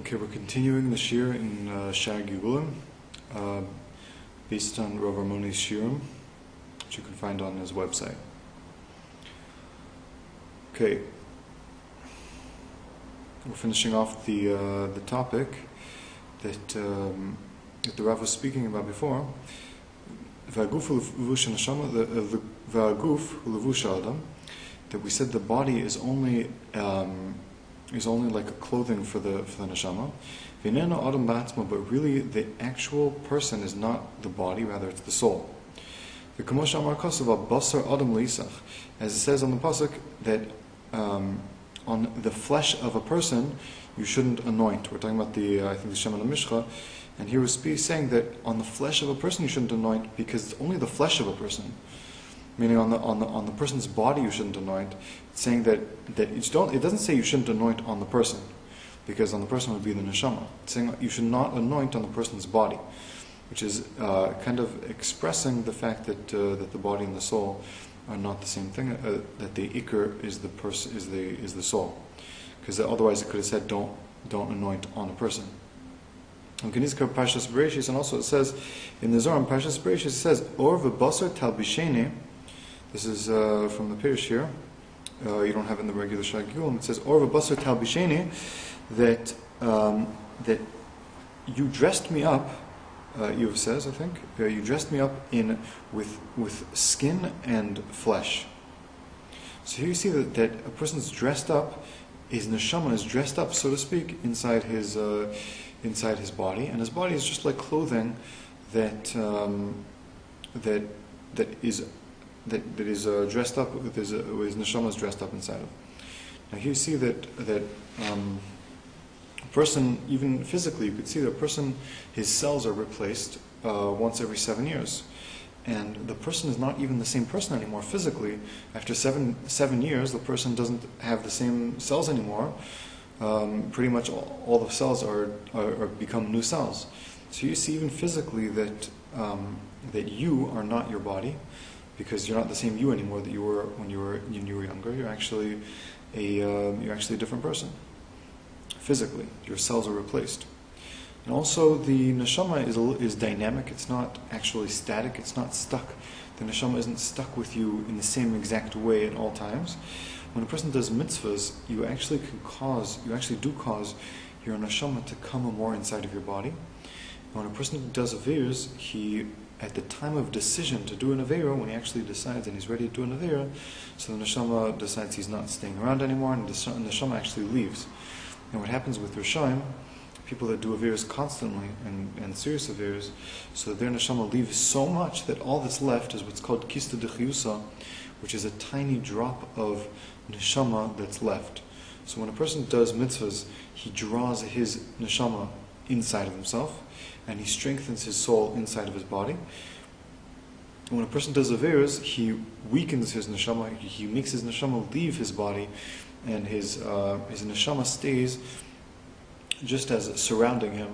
Okay, we're continuing the shir in Shag Yugulim, based on Rav Armoni's shirim, which you can find on his website. Okay, we're finishing off the topic that the Rav was speaking about before. That we said the body is only like a clothing for the neshama. But really the actual person is not the body, rather it's the soul. As it says on the pasuk that on the flesh of a person you shouldn't anoint. We're talking about I think the Shem and the Mishcha, and here was saying that on the flesh of a person you shouldn't anoint because it's only the flesh of a person. Meaning on the person's body you shouldn't anoint. It's saying that it doesn't say you shouldn't anoint on the person, because on the person would be the neshama. It's saying you should not anoint on the person's body, which is kind of expressing the fact that the body and the soul are not the same thing. That the ikr is the soul, because otherwise it could have said don't anoint on a person. And also it says in the Zohar in Parshas Bereshis, it says or v'basar talbishene. This is from the פירוש here. You don't have it in the regular Shagul. It says or v'basar talbishene, that you dressed me up. Yuv says, I think, you dressed me up with skin and flesh. So here you see that a person's dressed up, his neshama is dressed up, so to speak, inside his body, and his body is just like clothing that is dressed up with his neshama is dressed up inside of. Now here you see that a person, even physically, you could see that a person, his cells are replaced once every 7 years, and the person is not even the same person anymore physically. After seven years, the person doesn't have the same cells anymore. Pretty much all the cells are become new cells. So you see even physically that you are not your body, because you're not the same you anymore that you were when you were younger. You're actually a different person. Physically, your cells are replaced. And also the neshama is dynamic. It's not actually static. It's not stuck. The neshama isn't stuck with you in the same exact way at all times. When a person does mitzvahs, you actually do cause your neshama to come more inside of your body. And when a person does averos, at the time of decision to do an avera, when he actually decides and he's ready to do an avera, so the neshama decides he's not staying around anymore, and the neshama actually leaves. And what happens with Rishaim, people that do averas constantly and serious averas, so their neshama leaves so much that all that's left is what's called kista dechiyusa, which is a tiny drop of neshama that's left. So when a person does mitzvahs, he draws his neshama inside of himself, and he strengthens his soul inside of his body. And when a person does averas, he weakens his neshama, he makes his neshama leave his body, and his neshama stays just as surrounding him,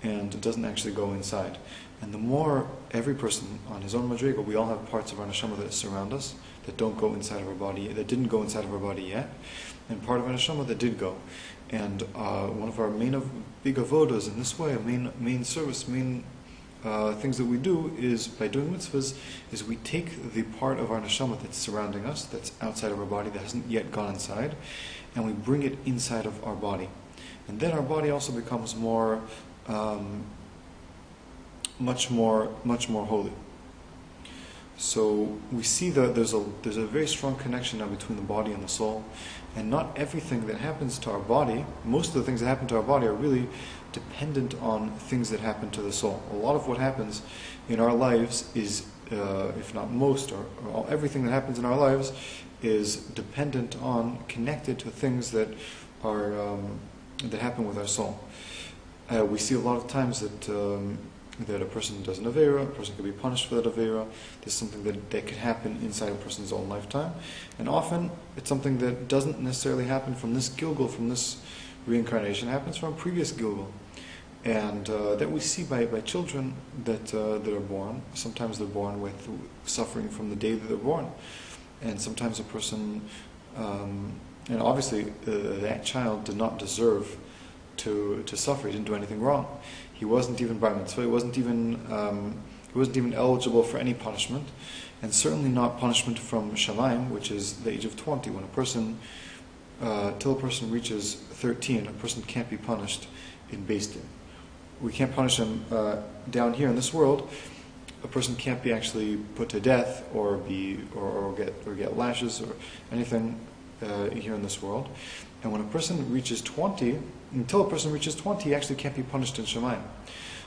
and doesn't actually go inside. And the more every person on his own madrigal, we all have parts of our neshama that surround us, that don't go inside of our body, that didn't go inside of our body yet, and part of our neshama that did go. And one of our big avodas in this way, a main service, things that we do is, by doing mitzvahs, is we take the part of our neshama that's surrounding us, that's outside of our body, that hasn't yet gone inside, and we bring it inside of our body. And then our body also becomes much more holy. So we see that there's a very strong connection now between the body and the soul, and not everything that happens to our body, most of the things that happen to our body are really dependent on things that happen to the soul. A lot of what happens in our lives is, if not most, or everything that happens in our lives is dependent on, connected to things that are that happen with our soul. We see a lot of times that a person does an avera, a person could be punished for that avera. This is something that could happen inside a person's own lifetime. And often it's something that doesn't necessarily happen from this gilgul, from this reincarnation. It happens from a previous gilgul. And that we see by children that are born. Sometimes they're born with suffering from the day that they're born. And sometimes a person, and obviously that child did not deserve to suffer. He didn't do anything wrong. He wasn't even bar mitzvah. He wasn't even eligible for any punishment, and certainly not punishment from Shamayim, which is the age of 20. When a person, till a person reaches 13, a person can't be punished in Beis Din. We can't punish him down here in this world. A person can't be actually put to death or get lashes or anything here in this world. And when a person reaches 20, until a person reaches 20, he actually can't be punished in Shamayim.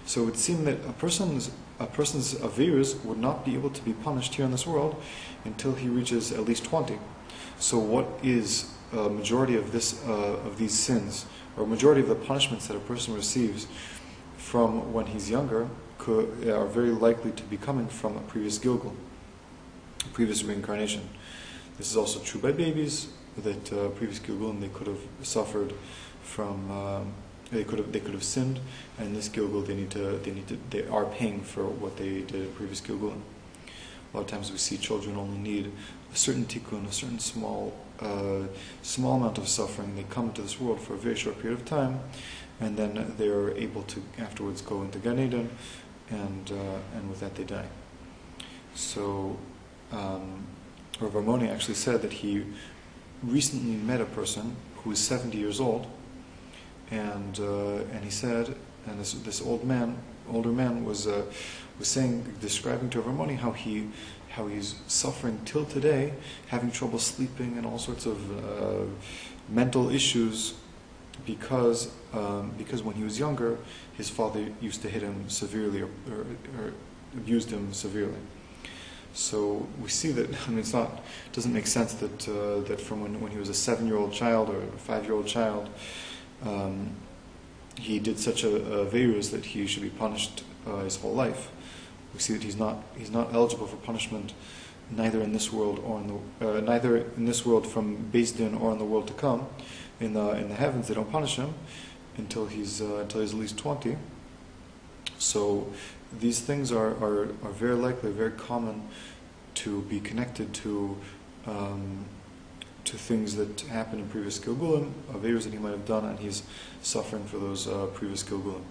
So it would seem that a person's averos would not be able to be punished here in this world until he reaches at least 20. So what is a majority of these sins, or a majority of the punishments that a person receives from when he's younger, are very likely to be coming from a previous gilgul, a previous reincarnation. This is also true by babies, that previous gilgul, and they could have suffered from, they could have sinned, and in this gilgul they are paying for what they did in previous gilgul. A lot of times we see children only need a certain tikkun, a certain small amount of suffering. They come into this world for a very short period of time, and then they are able to afterwards go into Gan Eden, and with that they die. So Rav Armoni actually said that he recently met a person who was 70 years old, and he said, and this older man was describing to Rav Armoni how he's suffering till today, having trouble sleeping and all sorts of mental issues, because when he was younger, his father used to hit him severely or abused him severely. So we see that, I mean, it doesn't make sense that from when he was a 7-year-old child or a 5-year-old child, he did such a averos that he should be punished his whole life. We see that he's not eligible for punishment, neither in this world or neither in this world from Beis Din or in the world to come. In the heavens, they don't punish him until he's at least 20. So these things are very likely, very common to be connected to things that happened in previous gilgulim, averos that he might have done, and he's suffering for those previous gilgulim.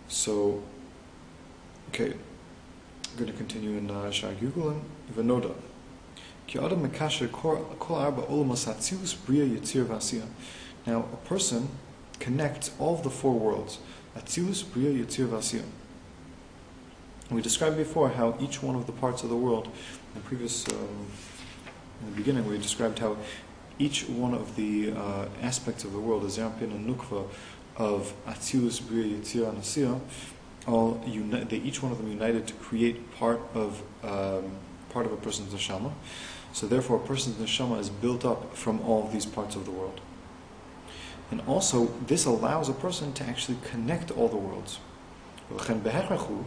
So, okay, I'm going to continue in Shar Gilgulim. V'noda. Now, a person connects all of the 4 worlds. Atzilus, Bria, Yitzir, V'Asiya. We described before how each one of the parts of the world, in the beginning we described how each one of the aspects of the world, the Zerampin and Nukva of Atzilus, Bria, Yitzir, and Asiya, each one of them united to create part of a person's neshama. So therefore a person's neshama is built up from all of these parts of the world. And also, this allows a person to actually connect all the worlds. And therefore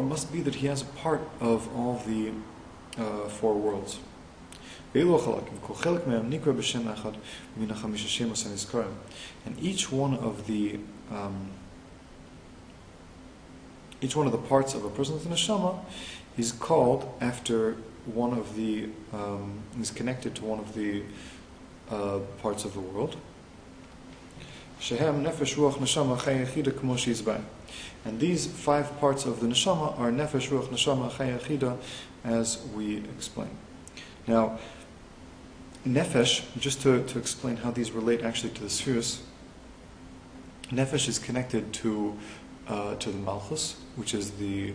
it must be that he has a part of all the 4 worlds. And each one of the parts of a person's neshama is called after one of the is connected to one of the parts of the world. And these 5 parts of the neshama are nefesh, ruach, neshama, chaya, chida, as we explain. Now, nefesh, just to explain how these relate actually to the spheres, nefesh is connected to the malchus, which is the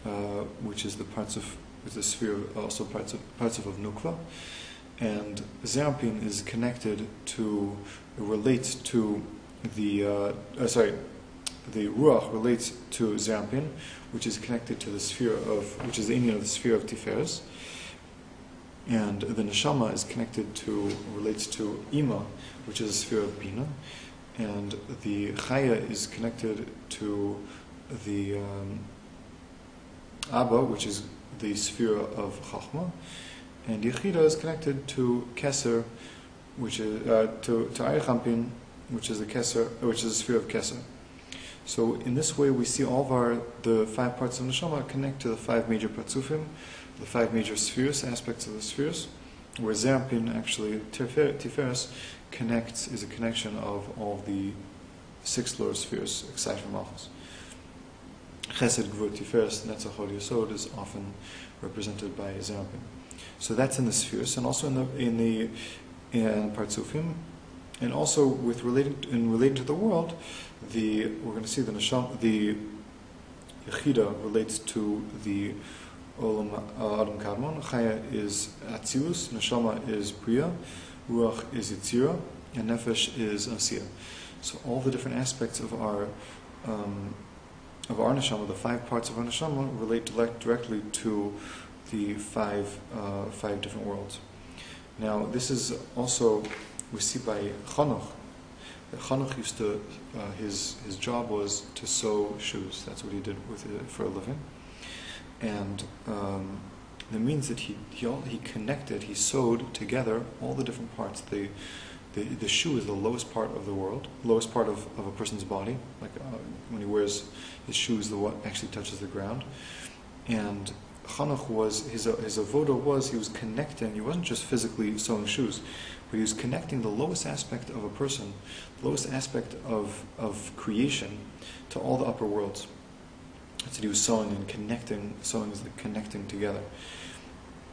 parts of the sphere, also parts of nukva. And Zerampin is connected relates to the Ruach relates to Zerampin, which is connected to the sphere which is the Indian of the sphere of Tiferes. And the Neshama is relates to Ima, which is a sphere of Bina. And the Chaya is connected to the Abba, which is the sphere of Chachma. And Yechida is connected to Keser, which is to Aychampin, which is the sphere of Keser. So in this way, we see all of the 5 parts of Neshama connect to the 5 major patzufim, the 5 major spheres, aspects of the spheres, where Zerpin actually, Tiferes is a connection of all the 6 lower spheres, aside from Malchus. Chesed, Gvur, Tiferes, Netzach, Hod, Yesod is often represented by Zerpin. So that's in the spheres, and also in the Partsufim, and also relating to the world, we're going to see the neshama, the Yechida relates to the Olam Adam Kadmon. Chaya is Atzilus, Neshama is Priya, Ruach is Yitzira, and Nefesh is Asiya. So all the different aspects of our neshama, the 5 parts of our neshama, relate directly to the 5 different worlds. Now, this is also we see by Chanoch. Chanoch used to his job was to sew shoes. That's what he did for a living, and that means that he sewed together all the different parts. The shoe is the lowest part of the world, lowest part of a person's body. Like when he wears his shoes, what actually touches the ground. And Chanoch was his avoda was he was connecting. He wasn't just physically sewing shoes, but he was connecting the lowest aspect of a person, the lowest aspect of creation, to all the upper worlds. That's what he was sewing and connecting. Sewing is the connecting together.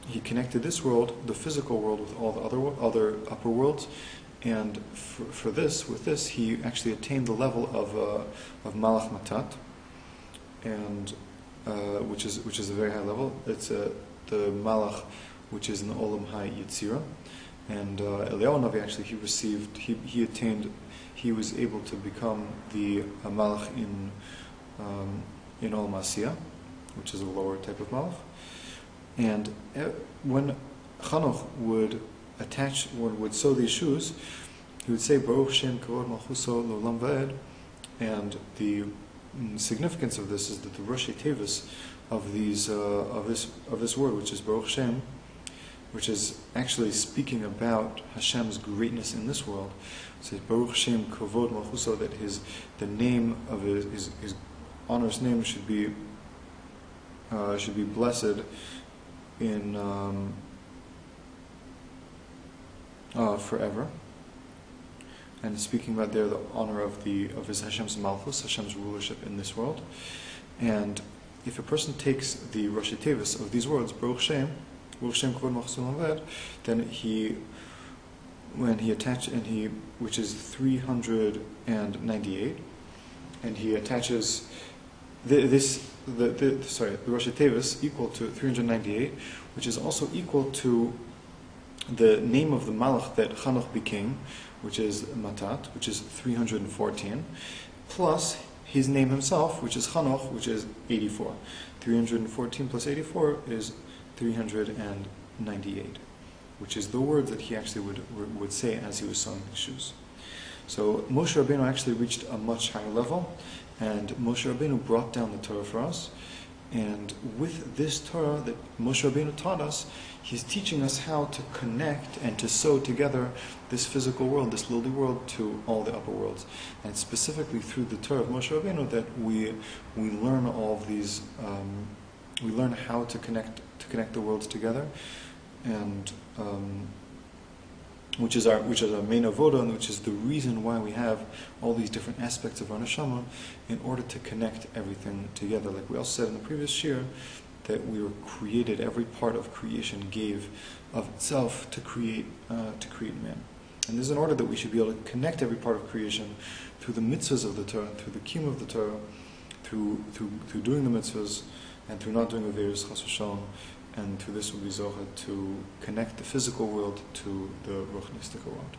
He connected this world, the physical world, with all the other upper worlds, and with this, he actually attained the level of Malach Matat, and which is a very high level. It's the Malach, which is in the Olam Hai Yitzira, and Eliyahu Navi actually he was able to become the Malach in Olam Asiyah, which is a lower type of Malach. And when Chanoch would sew these shoes, he would say Baruch Shem Kavod Malchuso L'Olam Va'ed, and the significance of this is that the Rosh Tevis of this word, which is Baruch Shem, which is actually speaking about Hashem's greatness in this world. It says Baruch Shem Kavod Malchuso, that the name of his honor's name should be blessed in forever, and speaking about there the honor of his Hashem's Malchus, Hashem's rulership in this world. And if a person takes the Rosh Tevis of these words, Baruch Shem Kavod Malchus L'Olam, then which is 398, and he attaches the Rosh Tevis equal to 398, which is also equal to the name of the Malach that Chanoch became, which is Matat, which is 314, plus his name himself, which is Chanoch, which is 84. 314 plus 84 is 398, which is the word that he actually would say as he was sewing his shoes. So Moshe Rabbeinu actually reached a much higher level, and Moshe Rabbeinu brought down the Torah for us. And with this Torah that Moshe Rabbeinu taught us, he's teaching us how to connect and to sew together this physical world, this lowly world, to all the upper worlds. And specifically through the Torah of Moshe Rabbeinu that we learn all of these, we learn how to connect the worlds together, and which is our main avoda, and which is the reason why we have all these different aspects of our neshama, in order to connect everything together. Like we also said in the previous shir, that we were created, every part of creation gave of itself to create man. And there's an order that we should be able to connect every part of creation through the mitzvahs of the Torah, through the kiyum of the Torah, through doing the mitzvahs, and through not doing averos chas v'shalom. And through this will be zochah to connect the physical world to the ruchnistic world.